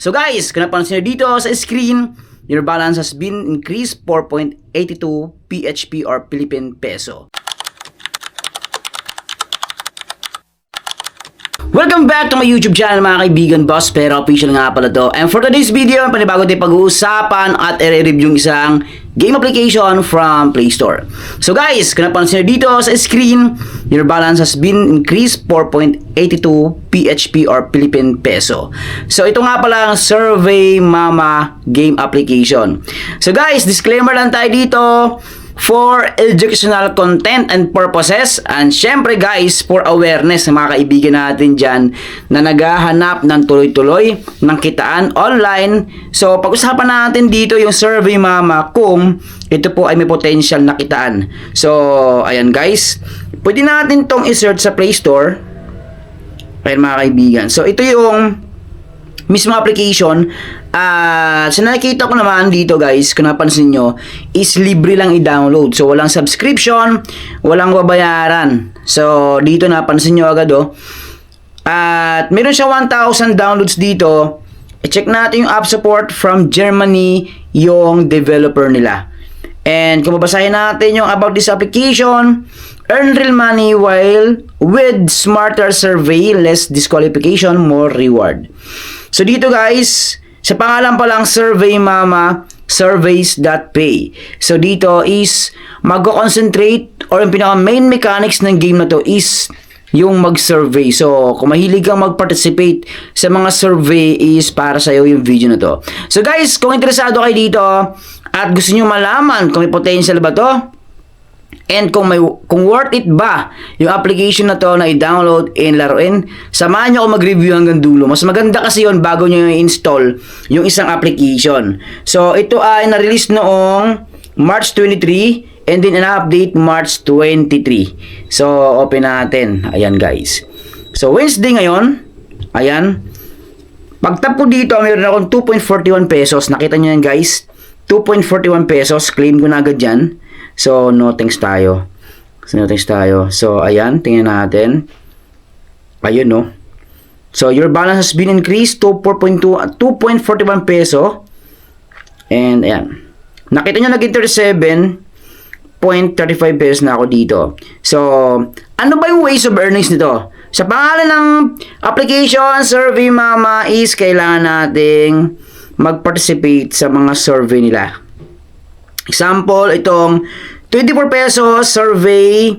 So guys, kung napansin nyo dito sa screen, your balance has been increased 4.82 PHP or Philippine Peso. Welcome back to my YouTube channel mga kaibigan, Boss Pera Official nga pala to. And for today's video, panibago tayo pag-uusapan at i-review yung isang game application from Play Store. So guys, kung napansin nyo dito sa screen, your balance has been increased 4.82 PHP or Philippine Peso. So ito nga pala ang Survey Mama game application. So guys, disclaimer lang tayo dito. For educational content and purposes, and syempre guys, for awareness ng mga kaibigan natin dyan na naghahanap ng tuloy-tuloy ng kitaan online. So pag-usapan natin dito yung Survey Mama kung ito po ay may potential na kitaan. So ayan guys, pwede natin tong i-search sa Play Store. Ayan mga kaibigan, so ito yung mismo application. So nakikita ko naman dito guys, kung napansin nyo, is libre lang i-download. So walang subscription, walang babayaran. So dito napansin nyo agad at meron siya 1,000 downloads dito. I-check natin yung app support from Germany, yung developer nila. And kung babasahin natin yung about this application, earn real money while with smarter survey, less disqualification, more reward. So dito guys, sa pangalan pa lang Survey Mama, surveys.pay. So dito is mag-concentrate or yung pinaka main mechanics ng game na to is yung mag-survey. So kung mahilig kang mag-participate sa mga survey is para sa'yo yung video na to. So guys, kung interesado kayo dito at gusto nyo malaman kung may potential ba to, and kung worth it ba yung application na to na i-download and laruin, samahan nyo ako mag-review hanggang dulo. Mas maganda kasi yun bago nyo i-install yung isang application. So ito ay na-release noong March 23 and then na-update March 23. So open natin. Ayan guys. So Wednesday ngayon. Ayan. Pagtap ko dito, mayroon akong 2.41 pesos. Nakita nyo yan guys. 2.41 pesos. Claim ko na agad yan. So, no thanks tayo. So, ayan. Tingnan natin. Ayun, no. So, your balance has been increased to 2.41 peso. And, ayan. Nakita nyo naging 37.35 pesos na ako dito. So, ano ba yung ways of earnings nito? Sa pangalan ng application, Survey Mama, is kailangan nating mag-participate sa mga survey nila. Example, itong 24 pesos survey.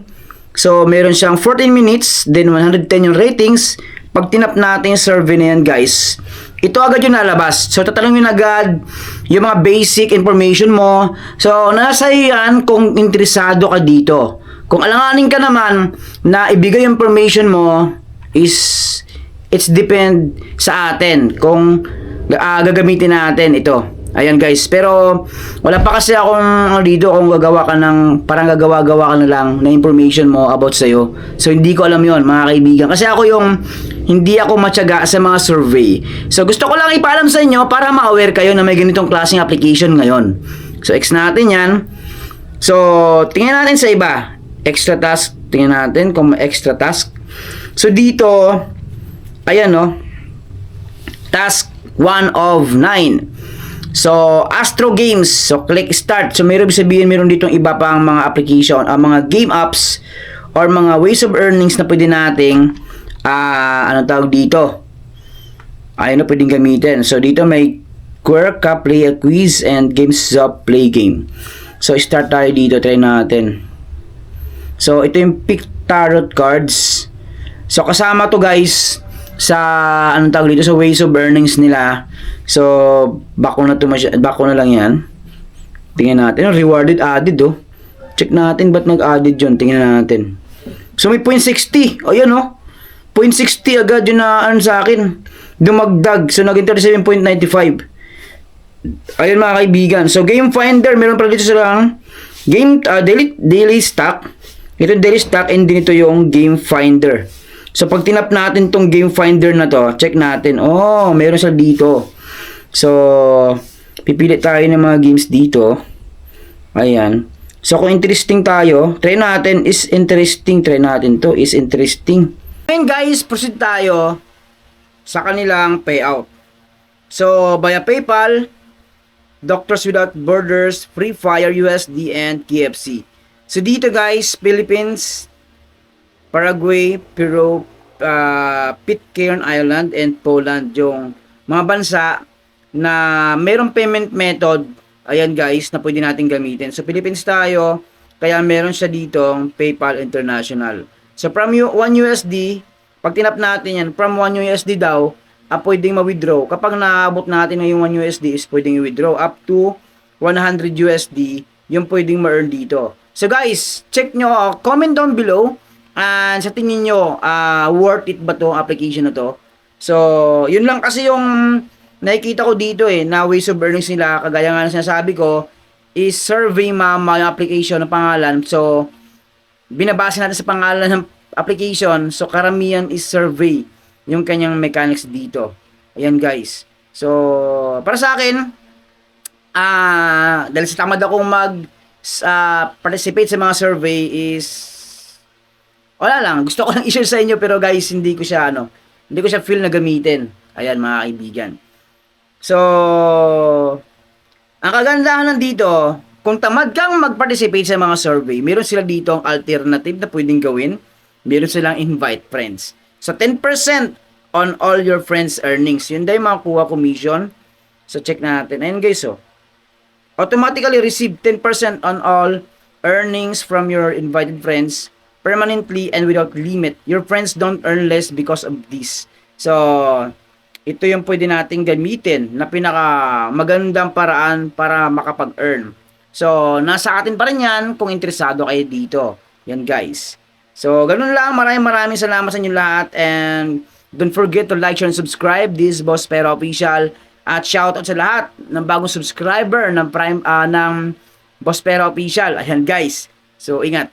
So, meron siyang 14 minutes, then 110 yung ratings. Pag tinap natin yung survey na yan, guys, ito agad yung nalabas. So, tatanungin agad yung mga basic information mo. So, nasa yan kung interesado ka dito. Kung alanganin ka naman na ibigay yung information mo, it's depend sa atin kung gagamitin natin ito. Ayan guys, pero wala pa kasi akong dito kung gagawa ka ng, parang gagawa-gawa ka na lang na information mo about sa'yo. So hindi ko alam yon mga kaibigan. Kasi ako hindi ako matyaga sa mga survey. So gusto ko lang ipaalam sa inyo para ma-aware kayo na may ganitong klaseng application ngayon. So X natin yan. So tingnan natin sa iba. Extra task, tingnan natin kung may extra task. So dito, ayan no, task 1 of 9. So, Astro Games. So, click start. So, meron sabihin, meron ditong iba pang mga application, mga game apps or mga ways of earnings na pwede nating anong tawag dito? Ayun na pwedeng gamitin. So, dito may Quirk, Play a Quiz, and Games of Play Game. So, start tayo dito. Try natin. So, ito yung pick tarot cards. So, kasama to guys sa anong tawag dito sa ways of earnings nila. So back ko na lang yan. Tingnan natin rewarded added check natin ba't nag-added yun. Tingnan natin. So may 0.60. O yan 0.60 agad yun na sa akin, dumagdag. So naging 37.95. Ayun mga kaibigan. So Game Finder, meron pala dito silang game daily stock. Ito daily stock and din ito yung Game Finder. So, pag tinap natin tong Game Finder na to, check natin. Oh, meron siya dito. So, pipili tayo ng mga games dito. Ayan. So, kung interesting tayo, try natin. Is interesting. Try natin to. Is interesting. Ngayon guys, proceed tayo sa kanilang payout. So, via PayPal, Doctors Without Borders, Free Fire USD, and KFC. So, dito guys, Philippines, Paraguay, Peru, Pitcairn Island, and Poland, yung mga bansa na mayroong payment method, ayan guys, na pwede natin gamitin. So, Philippines tayo, kaya meron siya ditong PayPal International. So, from 1 USD, pag tinap natin yan, from 1 USD daw, pwedeng ma-withdraw. Kapag naabot natin na yung 1 USD is pwedeng i-withdraw. Up to 100 USD, yung pwedeng ma-earn dito. So guys, check nyo, comment down below, and sa tingin nyo, worth it ba to application na to? So, yun lang kasi yung nakikita ko dito na ways of earnings nila, kagaya nga na sinasabi ko, is Survey Mama yung application ng pangalan. So, binabase natin sa pangalan ng application. So, karamihan is survey yung kanyang mechanics dito. Ayan guys. So, para sa akin, dahil sa tamad akong participate sa mga survey is wala lang. Gusto ko lang i-share sa inyo pero guys, hindi ko siya feel na gamitin. Ayan mga kaibigan. So, ang kagandahan nandito, kung tamad kang mag-participate sa mga survey, meron sila dito ang alternative na pwedeng gawin. Meron silang invite friends. So, 10% on all your friends' earnings. Yun daw yung makukuha commission. So, check natin. Ayan guys, automatically receive 10% on all earnings from your invited friends permanently and without limit. Your friends don't earn less because of this. So, ito yung pwede nating gamitin na pinaka magandang paraan para makapag-earn. So, nasa atin pa rin yan kung interesado kayo dito. Yan guys. So, ganun lang. Maraming salamat sa inyo lahat. And don't forget to like, share, and subscribe. This is Boss Pera Official. At shoutout sa lahat ng bagong subscriber ng Boss Pera Official. Ayan guys. So, ingat.